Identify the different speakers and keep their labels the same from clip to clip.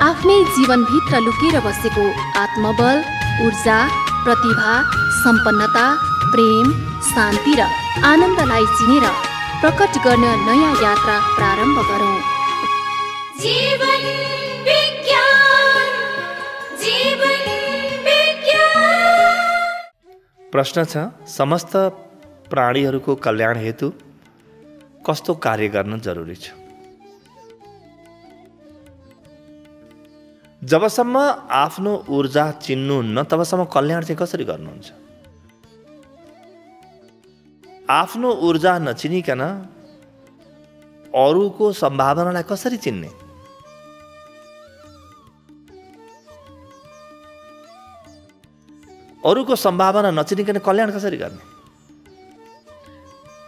Speaker 1: आफ्नै जीवनभित्र लुकेर बसेको आत्मबल, ऊर्जा, प्रतिभा, सम्पन्नता, प्रेम, शान्ति र आनन्दलाई चिनेर प्रकट गर्न नयाँ यात्रा प्रारम्भ गरौँ।
Speaker 2: जीवन विज्ञान, जीवन विज्ञान।
Speaker 3: प्रश्न छ, समस्त प्राणीहरूको कल्याण हेतु कस्तो कार्य गर्न जरुरी छ? जबसम्म आफ्नो ऊर्जा चिन्नुहुन्न तबसम्म कल्याण चाहिँ कसरी गर्नुहुन्छ? आफ्नो ऊर्जा नचिनिकन अरूको सम्भावनालाई कसरी चिन्ने? अरूको सम्भावना नचिनिकन कल्याण कसरी गर्ने?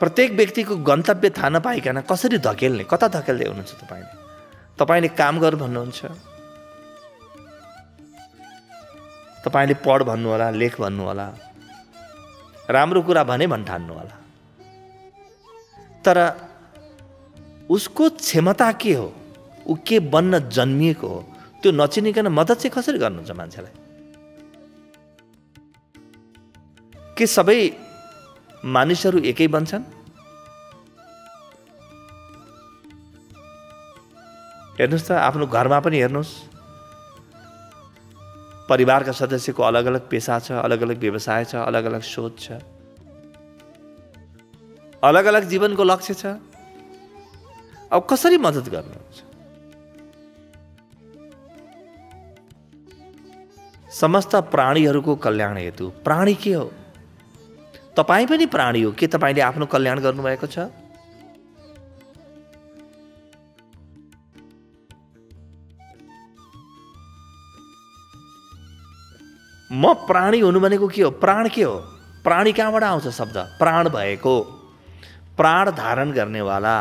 Speaker 3: प्रत्येक व्यक्तिको गन्तव्य थाहा नपाइकन कसरी धकेल्ने? कता धकेल्दै हुनुहुन्छ तपाईँले? तपाईँले काम गर भन्नुहुन्छ, तपाईँले पढ भन्नुहोला, लेख भन्नुहोला, राम्रो कुरा भने भन्ठान्नु होला, तर उसको क्षमता के हो, ऊ के बन्न जन्मिएको हो, त्यो नचिनिकन मद्दत चाहिँ कसरी गर्नुहुन्छ मान्छेलाई? के सबै मानिसहरू एकै बन्छन्? हेर्नुहोस् त, आफ्नो घरमा पनि हेर्नुहोस्, परिवारका सदस्यको अलग अलग पेसा छ, अलग अलग व्यवसाय छ, अलग अलग सोच छ, अलग अलग जीवनको लक्ष्य छ। अब कसरी मद्दत गर्नुहुन्छ? समस्त प्राणीहरूको कल्याण हेतु। प्राणी के हो? तपाईँ पनि प्राणी हो। के तपाईँले आफ्नो कल्याण गर्नुभएको छ? म प्राणी हुनु भनेको के हो? प्राण के हो? प्राणी कहाँबाट आउँछ शब्द? प्राण भएको, प्राण धारण गर्नेवाला।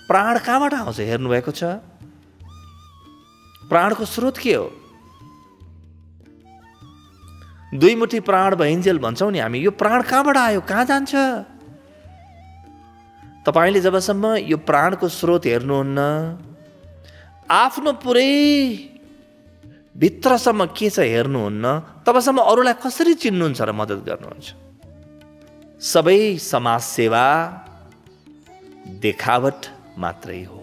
Speaker 3: प्राण कहाँबाट आउँछ हेर्नुभएको छ? प्राणको स्रोत के हो? दुई मुठी प्राण भइन्जेल भन्छौँ नि हामी। यो प्राण कहाँबाट आयो, कहाँ जान्छ? तपाईँले जबसम्म यो प्राणको स्रोत हेर्नुहुन्न, आफ्नो पुरै भित्रसम्म के छ हेर्नुहुन्न, तबसम्म अरूलाई कसरी चिन्नुहुन्छ र मद्दत गर्नुहुन्छ? सबै समाज सेवा देखावट मात्रै हो।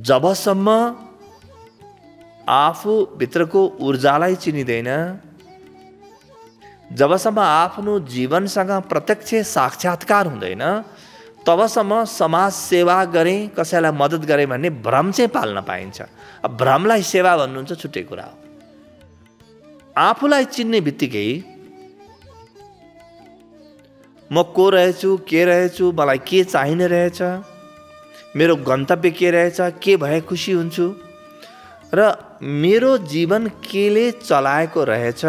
Speaker 3: जबसम्म आफू भित्रको ऊर्जालाई चिनिँदैन, जबसम्म आफ्नो जीवनसँग प्रत्यक्ष साक्षात्कार हुँदैन, तबसम्म समाज सेवा गरेँ, कसैलाई मद्दत गरेँ भन्ने भ्रम चाहिँ पाल्न पाइन्छ। अब भ्रमलाई सेवा भन्नुहुन्छ छुट्टै कुरा हो। आफूलाई चिन्ने बित्तिकै म को रहेछु, के रहेछु, मलाई के चाहिने रहेछ, मेरो गन्तव्य के रहेछ, के भए खुसी हुन्छु र मेरो जीवन केले चलाएको रहेछ,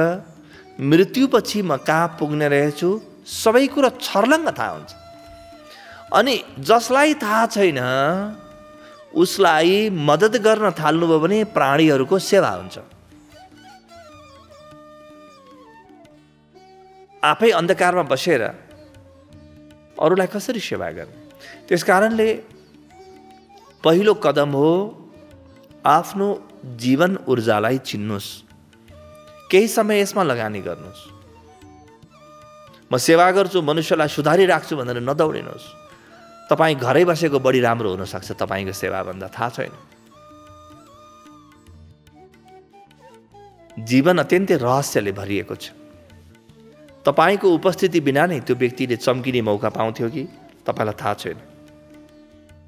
Speaker 3: मृत्युपछि म कहाँ पुग्ने रहेछु, सबै कुरा छर्लङ्ग थाहा हुन्छ। अनि जसलाई थाहा छैन उसलाई मद्दत गर्न थाल्नुभयो भने प्राणीहरूको सेवा हुन्छ। आफै अन्धकारमा बसेर अरूलाई कसरी सेवा गर्ने? त्यसकारणले पहिलो कदम हो आफ्नो जीवन ऊर्जालाई चिन्नुहोस्। केही समय यसमा लगानी गर्नुहोस्। म सेवा गर्छु, मनुष्यलाई सुधारिराख्छु भनेर नदौडिनुहोस्। तपाईँ घरै बसेको बढी राम्रो हुनसक्छ तपाईँको सेवाभन्दा, थाहा छैन। जीवन अत्यन्तै रहस्यले भरिएको छ। तपाईँको उपस्थिति बिना नै त्यो व्यक्तिले चम्किने मौका पाउँथ्यो कि तपाईँलाई थाहा छैन।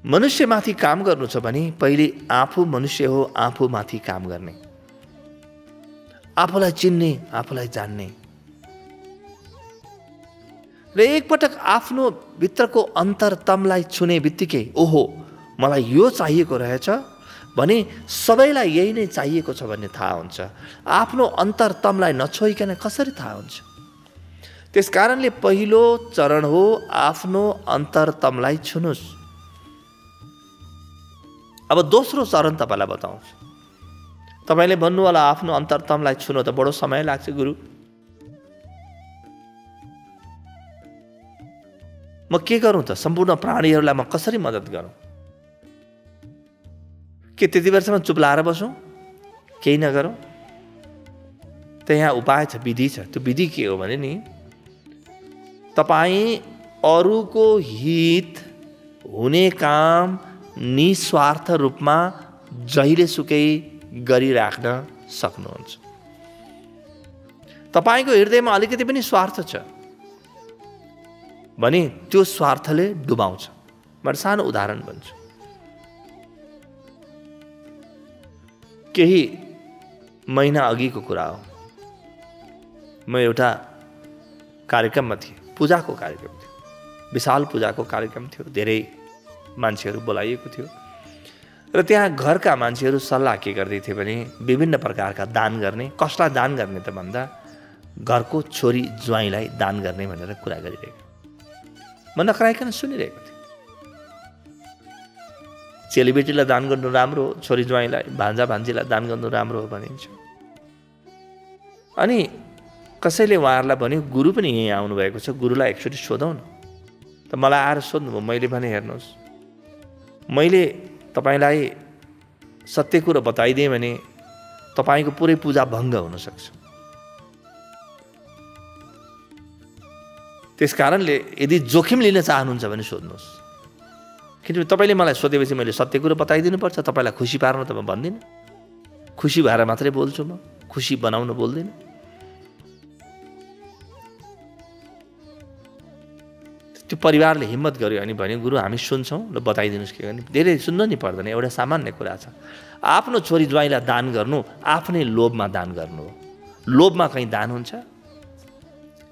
Speaker 3: मनुष्यमाथि काम गर्नु छ भने पहिले आफू मनुष्य हो, आफूमाथि काम गर्ने, आफूलाई चिन्ने, आफूलाई जान्ने र एकपटक आफ्नो भित्रको अन्तरतमलाई छुने बित्तिकै ओहो मलाई यो चाहिएको रहेछ भने सबैलाई यही नै चाहिएको छ भन्ने थाहा हुन्छ। आफ्नो अन्तरतमलाई नछोइकन कसरी थाहा हुन्छ? त्यसकारणले पहिलो चरण हो आफ्नो अन्तरतमलाई छुनुस्। अब दोस्रो चरण तपाईँलाई बताउँछु। तपाईँले भन्नु होला आफ्नो अन्तरतमलाई छुनु त बडो समय लाग्छ गुरु, म के गरौँ त? सम्पूर्ण प्राणीहरूलाई म कसरी मद्दत गरौँ? के त्यति बेरसम्म चुप लाएर बसौँ, केही नगरौँ? त यहाँ उपाय छ, विधि छ। त्यो विधि के हो भने नि, तपाईँ अरूको हित हुने काम निस्वार्थ रूपमा जहिलेसुकै गरिराख्न सक्नुहुन्छ। तपाईको हृदयमा अलिकति पनि स्वार्थ छ भने त्यो स्वार्थले डुबाउँछ। म सानो उदाहरण भन्छु। केही महिना अघिको कुरा हो। म एउटा कार्यक्रममा थिएँ, पूजाको कार्यक्रम थियो, विशाल पूजाको कार्यक्रम थियो, धेरै मान्छेहरू बोलाइएको थियो र त्यहाँ घरका मान्छेहरू सल्लाह के गर्दै थिए भने विभिन्न प्रकारका दान गर्ने। कसलाई दान गर्ने त भन्दा घरको छोरी ज्वाइँलाई दान गर्ने भनेर कुरा गरिरहेको। म नकराइकन सुनिरहेको थिएँ। चेलीबेटीलाई दान गर्नु राम्रो हो, छोरी ज्वाइँलाई, भान्जा भान्जीलाई दान गर्नु राम्रो हो भनिन्छ। अनि कसैले उहाँहरूलाई भन्यो, गुरु पनि यहीँ आउनुभएको छ, गुरुलाई एकचोटि सोधौँ न। त मलाई आएर सोध्नुभयो। मैले भने, हेर्नुहोस्, मैले तपाईँलाई सत्य कुरो बताइदिएँ भने तपाईँको पुरै पूजा भङ्ग हुनसक्छ। त्यस कारणले यदि जोखिम लिन चाहनुहुन्छ भने सोध्नुहोस्। किनभने तपाईँले मलाई सोधेपछि मैले सत्य कुरो बताइदिनुपर्छ। तपाईँलाई खुसी पार्न त म भन्दिनँ। खुसी भएर मात्रै बोल्छु, म खुसी बनाउन बोल्दिनँ। त्यो परिवारले हिम्मत गर्यो अनि भन्यो, गुरु हामी सुन्छौँ, ल बताइदिनुहोस् के गर्ने। धेरै सुन्नु नि पर्दैन, एउटा सामान्य कुरा छ। आफ्नो छोरी ज्वाइँलाई दान गर्नु आफ्नै लोभमा दान गर्नु हो। लोभमा कहीँ दान हुन्छ?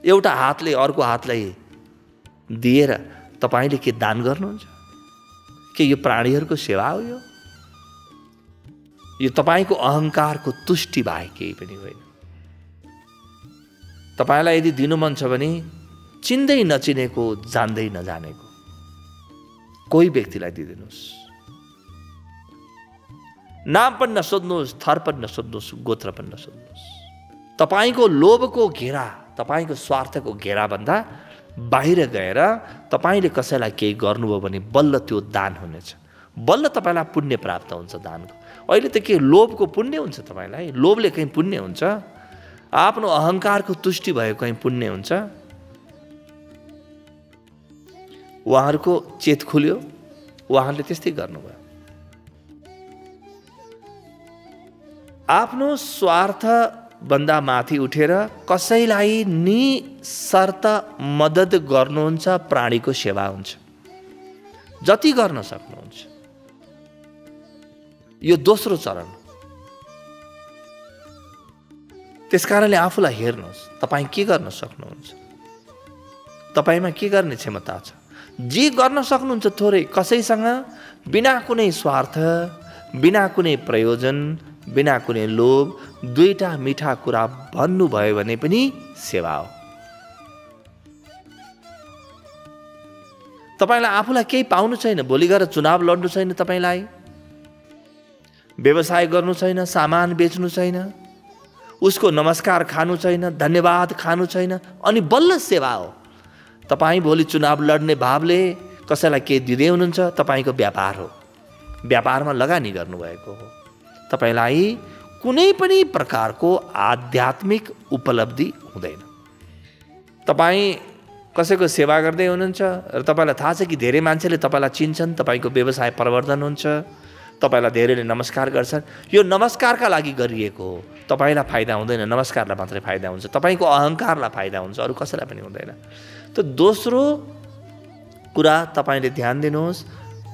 Speaker 3: एउटा हातले अर्को हातलाई दिएर तपाईँले के दान गर्नुहुन्छ? के यो प्राणीहरूको सेवा हो? यो तपाईँको अहङ्कारको तुष्टि बाहेक केही पनि होइन। तपाईँलाई यदि दिनु मन छ भने चिन्दै नचिनेको, जान्दै नजानेको कोही व्यक्तिलाई दिइदिनुहोस्। नाम पनि नसोध्नुहोस्, थर पनि नसोध्नुहोस्, गोत्र पनि नसोध्नुहोस्। तपाईँको लोभको घेरा, तपाईँको स्वार्थको घेराभन्दा बाहिर गएर तपाईँले कसैलाई केही गर्नुभयो भने बल्ल त्यो दान हुनेछ। बल्ल तपाईँलाई पुण्य प्राप्त हुन्छ दानको। अहिले त के लोभको पुण्य हुन्छ? तपाईँलाई लोभले कहीँ पुण्य हुन्छ? आफ्नो अहङ्कारको तुष्टि भएको कहीँ पुण्य हुन्छ? उहाँहरूको चेत खुल्यो, उहाँहरूले त्यस्तै गर्नुभयो। आफ्नो स्वार्थ भन्दा माथि उठेर कसैलाई निशर्त मद्दत गर्नुहुन्छ, प्राणीको सेवा हुन्छ। जति गर्न सक्नुहुन्छ। यो दोस्रो चरण। त्यसकारणले आफूलाई हेर्नुहोस्, तपाईँ के गर्न सक्नुहुन्छ, तपाईँमा के गर्ने क्षमता छ। जे गर्न सक्नुहुन्छ थोरै, कसैसँग बिना कुनै स्वार्थ, बिना कुनै प्रयोजन, बिना कुनै लोभ, दुईटा मिठा कुरा भन्नुभयो भने पनि सेवा हो। तपाईँलाई आफूलाई केही पाउनु छैन, भोलि गएर चुनाव लड्नु छैन, तपाईँलाई व्यवसाय गर्नु छैन, सामान बेच्नु छैन, उसको नमस्कार खानु छैन, धन्यवाद खानु छैन, अनि बल्ल सेवा हो। तपाईँ भोलि चुनाव लड्ने भावले कसैलाई केही दिँदै हुनुहुन्छ, तपाईँको व्यापार हो, व्यापारमा लगानी गर्नुभएको हो। तपाईँलाई कुनै पनि प्रकारको आध्यात्मिक उपलब्धि हुँदैन। तपाईँ कसैको सेवा गर्दै हुनुहुन्छ र तपाईँलाई थाहा छ कि धेरै मान्छेले तपाईँलाई चिन्छन्, तपाईँको व्यवसाय प्रवर्धन हुन्छ, तपाईँलाई धेरैले नमस्कार गर्छन्, यो नमस्कारका लागि गरिएको हो। तपाईँलाई फाइदा हुँदैन, नमस्कारलाई मात्रै फाइदा हुन्छ, तपाईँको अहङ्कारलाई फाइदा हुन्छ, अरू कसैलाई पनि हुँदैन। त दोस्रो कुरा तपाईँले ध्यान दिनुहोस्,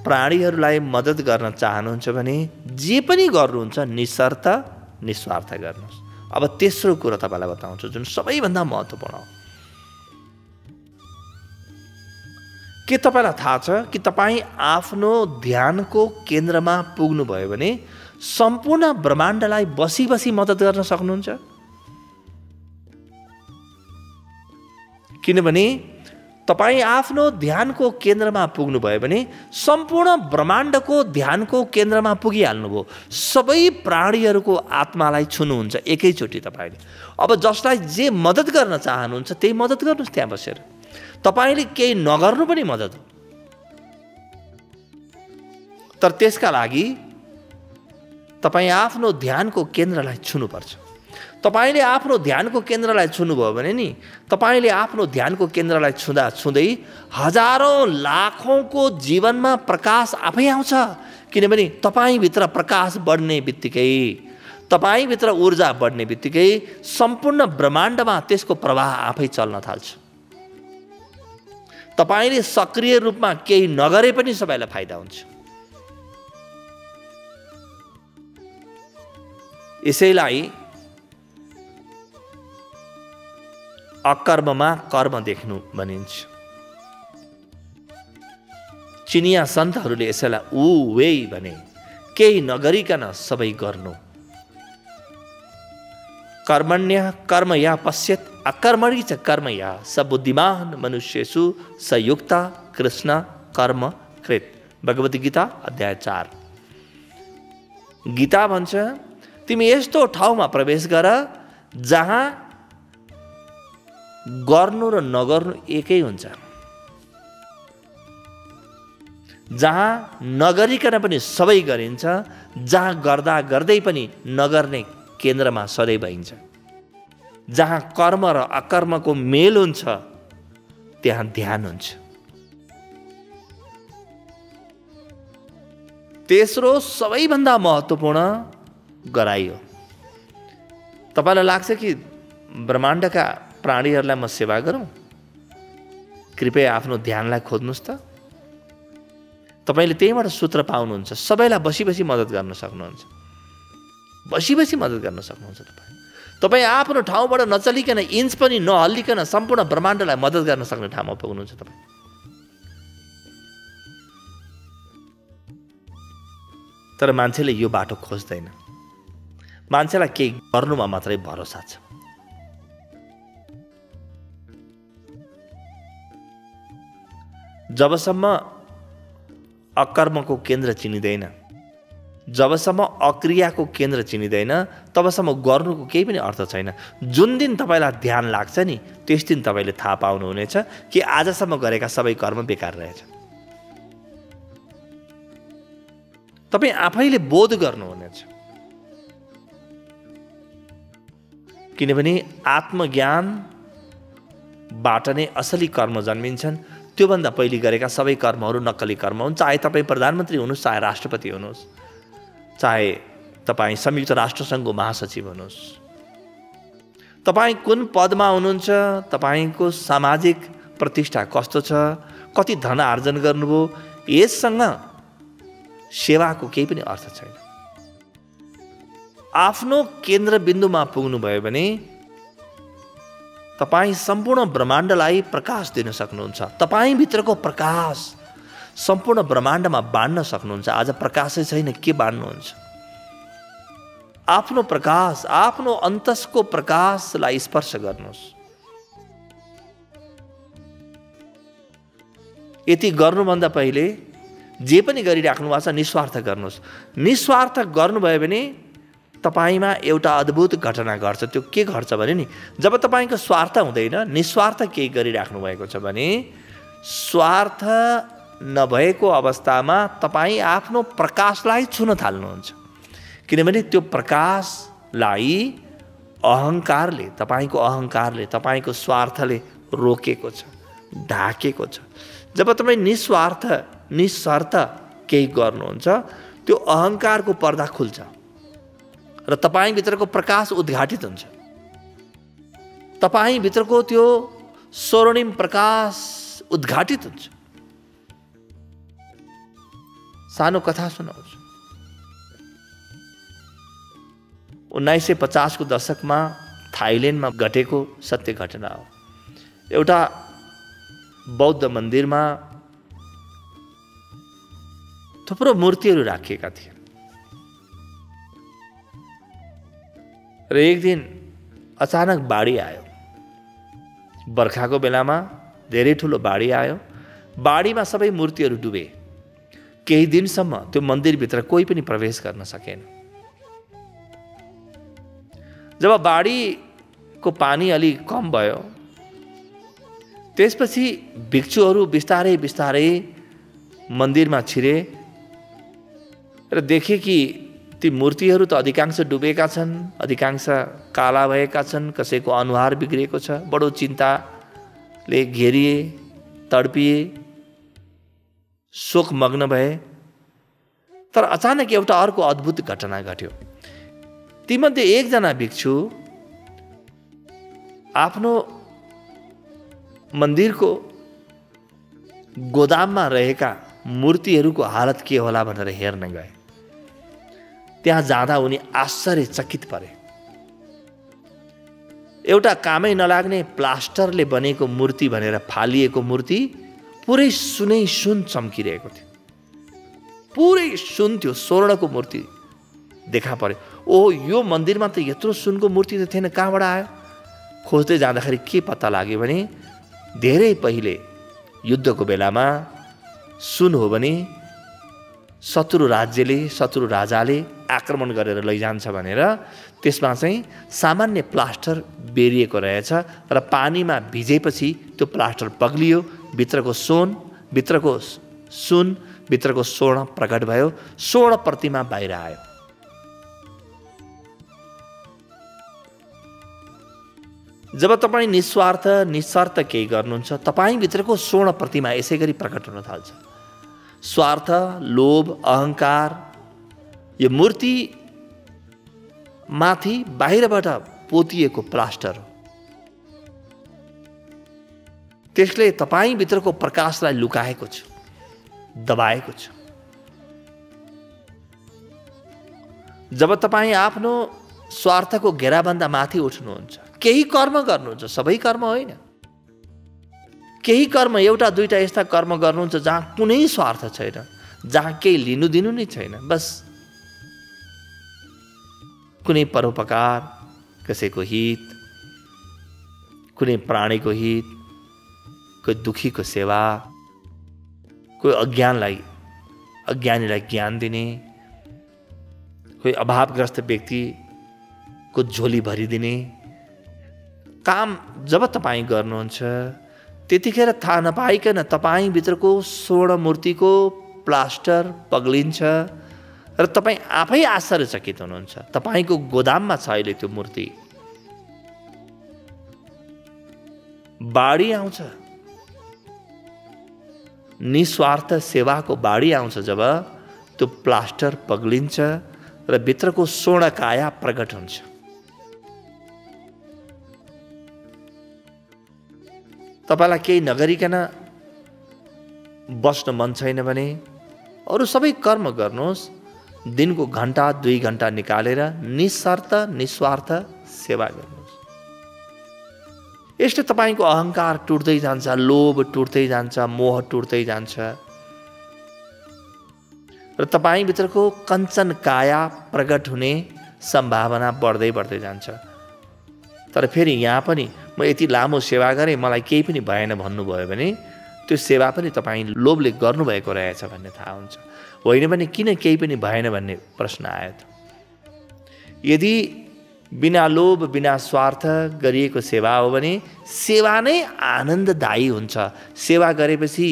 Speaker 3: प्राणीहरूलाई मद्दत गर्न चाहनुहुन्छ भने जे पनि गर्नुहुन्छ निशर्त निस्वार्थ गर्नुहोस्। अब तेस्रो कुरा तपाईँलाई बताउँछु, जुन सबैभन्दा महत्त्वपूर्ण हो। के तपाईँलाई थाहा छ कि तपाईँ आफ्नो ध्यानको केन्द्रमा पुग्नुभयो भने सम्पूर्ण ब्रह्माण्डलाई बसी बसी मद्दत गर्न सक्नुहुन्छ? किनभने तपाईँ आफ्नो ध्यानको केन्द्रमा पुग्नुभयो भने सम्पूर्ण ब्रह्माण्डको ध्यानको केन्द्रमा पुगिहाल्नुभयो। सबै प्राणीहरूको आत्मालाई छुनुहुन्छ एकैचोटि तपाईँले। अब जसलाई जे मद्दत गर्न चाहनुहुन्छ त्यही मद्दत गर्नुहोस् त्यहाँ बसेर। तपाईँले केही नगर्नु पनि मद्दत हो। तर त्यसका लागि तपाईँ आफ्नो ध्यानको केन्द्रलाई छुनुपर्छ। तपाईँले आफ्नो ध्यानको केन्द्रलाई छुनुभयो भने नि तपाईँले आफ्नो ध्यानको केन्द्रलाई छुँदा छुँदै हजारौँ लाखौँको जीवनमा प्रकाश आफै आउँछ। किनभने तपाईँभित्र प्रकाश बढ्ने बित्तिकै, तपाईँभित्र ऊर्जा बढ्ने बित्तिकै सम्पूर्ण ब्रह्माण्डमा त्यसको प्रवाह आफै चल्न थाल्छ। तपाईँले सक्रिय रूपमा केही नगरे पनि सबैलाई फाइदा हुन्छ। यसैलाई अकर्ममा कर्म देख्नु भनिन्छ। चिनिया सन्तहरूले यसैलाई ऊ वे भने, केही नगरिकन सबै गर्नु। कर्मण्य कर्म या पश्यत अकर्मणि च कर्म या स बुद्धिमान मनुष्येषु संयुक्त कृष्ण कर्म कृत। भगवत गीता अध्याय 4। गीता भन्छ तिमी यस्तो ठाउँमा प्रवेश गर जहाँ गर्नु र नगर्नु एकै हुन्छ, जहाँ नगरिकन पनि सबै गरिन्छ, जहाँ गर्दा गर्दै पनि नगर्ने केन्द्रमा सधैँ भइन्छ, जहाँ कर्म र अकर्मको मेल हुन्छ त्यहाँ ध्यान हुन्छ। तेस्रो सबैभन्दा महत्त्वपूर्ण गराइ हो। तपाईँलाई लाग्छ कि ब्रह्माण्डका प्राणीहरूलाई म सेवा गरौँ? कृपया आफ्नो ध्यानलाई खोज्नुहोस् त। तपाईँले त्यहीबाट सूत्र पाउनुहुन्छ। सबैलाई बसी बसी मद्दत गर्न सक्नुहुन्छ, बसी बसी मद्दत गर्न सक्नुहुन्छ। तपाईँ आफ्नो ठाउँबाट नचलिकन, इन्च पनि नहल्लिकन सम्पूर्ण ब्रह्माण्डलाई मद्दत गर्न सक्ने ठाउँमा पुग्नुहुन्छ तपाईँ। तर मान्छेले यो बाटो खोज्दैन। मान्छेलाई केही गर्नुमा मात्रै भरोसा छ। जबसम्म अकर्मको केन्द्र चिनिँदैन, जबसम्म अक्रियाको केन्द्र चिनिँदैन, तबसम्म गर्नुको केही पनि अर्थ छैन। जुन दिन तपाईँलाई ध्यान लाग्छ नि त्यस दिन तपाईँले थाहा पाउनुहुनेछ कि आजसम्म गरेका सबै कर्म बेकार रहेछ। तपाईँ आफैले बोध गर्नुहुनेछ। किनभने आत्मज्ञानबाट नै असली कर्म जन्मिन्छन्। त्योभन्दा पहिले गरेका सबै कर्महरू नक्कली कर्म हुन्। चाहे तपाईँ प्रधानमन्त्री हुनुहोस्, चाहे राष्ट्रपति हुनुहोस्, चाहे तपाईँ संयुक्त राष्ट्रसङ्घको महासचिव हुनुहोस्, तपाईँ कुन पदमा हुनुहुन्छ, तपाईँको सामाजिक प्रतिष्ठा कस्तो छ, कति धन आर्जन गर्नुभयो, यससँग सेवाको केही पनि अर्थ छैन। आफ्नो केन्द्रबिन्दुमा पुग्नुभयो भने तपाईँ सम्पूर्ण ब्रह्माण्डलाई प्रकाश दिन सक्नुहुन्छ। तपाईँभित्रको प्रकाश सम्पूर्ण ब्रह्माण्डमा बाँड्न सक्नुहुन्छ। आज प्रकाशै छैन, के बाँड्नुहुन्छ? आफ्नो प्रकाश, आफ्नो अन्तसको प्रकाशलाई स्पर्श गर्नुहोस्। यति गर्नुभन्दा पहिले जे पनि गरिराख्नु भएको छ निस्वार्थ गर्नुहोस्। निस्वार्थ गर्नुभयो भने तपाईँमा एउटा अद्भुत घटना घट्छ। त्यो के घट्छ भने नि, जब तपाईँको स्वार्थ हुँदैन, निस्वार्थ केही गरिराख्नु भएको छ भने, स्वार्थ नभएको अवस्थामा तपाईँ आफ्नो प्रकाशलाई छुन थाल्नुहुन्छ। किनभने त्यो प्रकाशलाई अहङ्कारले, तपाईँको अहङ्कारले, तपाईँको स्वार्थले रोकेको छ, ढाकेको छ। जब तपाईँ निस्वार्थ केही गर्नुहुन्छ, त्यो अहङ्कारको पर्दा खुल्छ र तपाईँभित्रको प्रकाश उद्घाटित हुन्छ। तपाईँभित्रको त्यो स्वर्णिम प्रकाश उद्घाटित हुन्छ। सानो कथा सुनाउँछु। 1950 को दशकमा थाइल्यान्डमा घटेको सत्य घटना हो। एउटा बौद्ध मन्दिरमा थुप्रो मूर्तिहरू राखिएका थिए र एक दिन अचानक बाढी आयो। बर्खाको बेलामा धेरै ठुलो बाढी आयो। बाढीमा सबै मूर्तिहरू डुबे। केही दिनसम्म त्यो मन्दिरभित्र कोही पनि प्रवेश गर्न सकेन। जब बाढीको पानी अलि कम भयो, त्यसपछि भिक्षुहरू बिस्तारै बिस्तारै मन्दिरमा छिरे र देखे कि ती मूर्तिहरू त अधिकांश डुबेका छन्, अधिकांश काला भएका छन्, कसैको अनुहार बिग्रिएको छ, बडो चिन्ताले घेरिए, तडपिए, शोकमग्न भए। तर अचानक एउटा अर्को अद्भुत घटना घट्यो। तीमध्ये एकजना भिक्षु आफ्नो मन्दिरको गोदाममा रहेका मूर्तिहरूको हालत के होला भनेर हेर्न गए। त्यहाँ जाँदा उनी आश्चर्यचकित परे। एउटा कामै नलाग्ने प्लास्टरले बनेको मूर्ति भनेर फालिएको मूर्ति पुरै सुनै सुन चम्किरहेको थियो। पुरै सुन थियो, स्वर्णको मूर्ति देखा पर्यो। ओहो, यो मन्दिरमा त यत्रो सुनको मूर्ति त थिएन, कहाँबाट आयो? खोज्दै जाँदाखेरि के पत्ता लाग्यो भने धेरै पहिले युद्धको बेलामा सुन हो भने शत्रु राज्यले, शत्रु राजाले आक्रमण गरेर लैजान्छ भनेर त्यसमा चाहिँ सामान्य प्लास्टर बेरिएको रहेछ र पानीमा भिजेपछि त्यो प्लास्टर पग्लियो, भित्रको सुन, भित्रको स्वर्ण प्रकट भयो, स्वर्ण प्रतिमा बाहिर आयो। जब तपाईँ निस्वार्थ केही गर्नुहुन्छ, तपाईँभित्रको स्वर्ण प्रतिमा यसै गरी प्रकट हुन थाल्छ। स्वार्थ, लोभ, अहङ्कार, यो मूर्ति माथि बाहिरबाट पोतिएको प्लास्टर हो। त्यसले तपाईँभित्रको प्रकाशलाई लुकाएको छ, दबाएको छ। जब तपाईँ आफ्नो स्वार्थको घेराभन्दा माथि उठ्नुहुन्छ, केही कर्म गर्नुहुन्छ, सबै कर्म होइन, केही कर्म, एउटा दुईटा यस्ता कर्म गर्नुहुन्छ जहाँ कुनै स्वार्थ छैन, जहाँ केही लिनु दिनु नै छैन, बस कुनै परोपकार, कसैको हित, कुनै प्राणीको हित, कोही दुखीको सेवा, कोही अज्ञानीलाई ज्ञान दिने, कोही अभावग्रस्त व्यक्तिको झोली भरिदिने काम जब तपाईँ गर्नुहुन्छ, त्यतिखेर थाहा नपाइकन तपाईँभित्रको स्वर्ण मूर्तिको प्लास्टर पग्लिन्छ र तपाईँ आफै आश्चर्यचकित हुनुहुन्छ। तपाईँको गोदाममा छ अहिले त्यो मूर्ति। बाढी आउँछ, निस्वार्थ सेवाको बाढी आउँछ जब त्यो प्लास्टर पग्लिन्छ र भित्रको स्वर्ण काया प्रकट हुन्छ। तपाईँलाई केही नगरिकन बस्न मन छैन भने अरू सबै कर्म गर्नुहोस्, दिनको घन्टा 2 घन्टा निकालेर निस्वार्थ सेवा गर्नुहोस्। यसले तपाईँको अहङ्कार टुट्दै जान्छ, लोभ टुट्दै जान्छ, मोह टुट्दै जान्छ र तपाईँभित्रको कञ्चन काया प्रकट हुने सम्भावना बढ्दै जान्छ। तर फेरि यहाँ पनि म यति लामो सेवा गरेँ, मलाई केही पनि भएन भन्नुभयो भने त्यो सेवा पनि तपाईँ लोभले गर्नुभएको रहेछ भन्ने थाहा हुन्छ। होइन भने किन केही पनि भएन भन्ने प्रश्न आयो त। यदि बिना लोभ, बिना स्वार्थ गरिएको सेवा हो भने सेवा नै आनन्ददायी हुन्छ। सेवा गरेपछि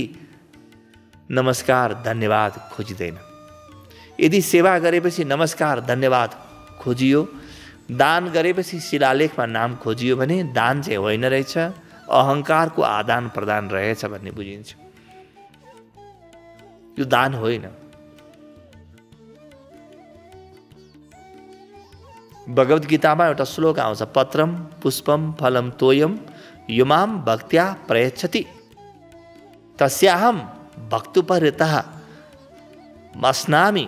Speaker 3: नमस्कार धन्यवाद खोजिँदैन। यदि सेवा गरेपछि नमस्कार धन्यवाद खोजियो, दान गरेपछि शिलालेखमा नाम खोजियो भने दान चाहिँ होइन रहेछ, अहङ्कारको आदान प्रदान रहेछ भन्ने बुझिन्छ। यो दान होइन। भगवद् गीतामा एउटा श्लोक आउँछ, पत्रम पुष्पम फलम तोयम युमाम भक्त्या प्रयच्छति तस्याहम भक्तुपहृतः मस्नामि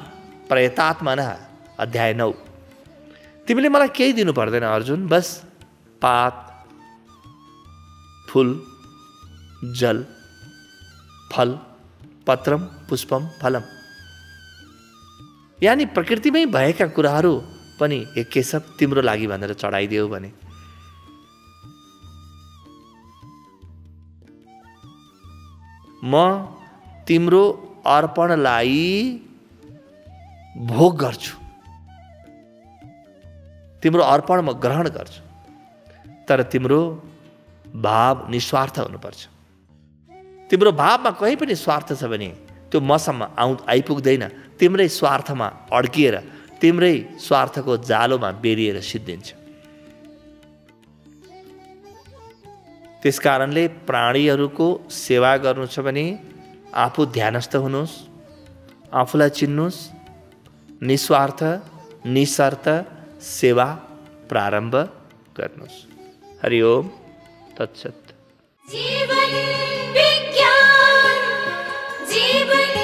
Speaker 3: प्रयतात्मनः। अध्याय 9। तिमीले मलाई केही दिनु पर्दैन अर्जुन, बस पात, फूल, जल, फल, पत्रम पुष्पम फलम, यानी प्रकृतिमै भएका कुराहरू पनि एक केशव तिम्रो लागि भनेर चढाइदियो भने म तिम्रो अर्पणलाई भोग गर्छु, तिम्रो अर्पण म ग्रहण गर्छु। तर तिम्रो भाव निस्वार्थ हुनुपर्छ। तिम्रो भावमा कहीँ पनि स्वार्थ छ भने त्यो मसम्म आइपुग्दैन। तिम्रै स्वार्थमा अड्किएर तिम्रै स्वार्थको जालोमा बेरिएर सिद्धिन्छ। त्यसकारणले प्राणीहरूको सेवा गर्नु छ भने आफू ध्यानस्थ हुनुहोस्, आफूलाई चिन्नुहोस्, निस्वार्थ निशर्त सेवा प्रारम्भ गर्नुहोस्। हरि ओम तत्सत।
Speaker 2: जीवन विज्ञान जीवन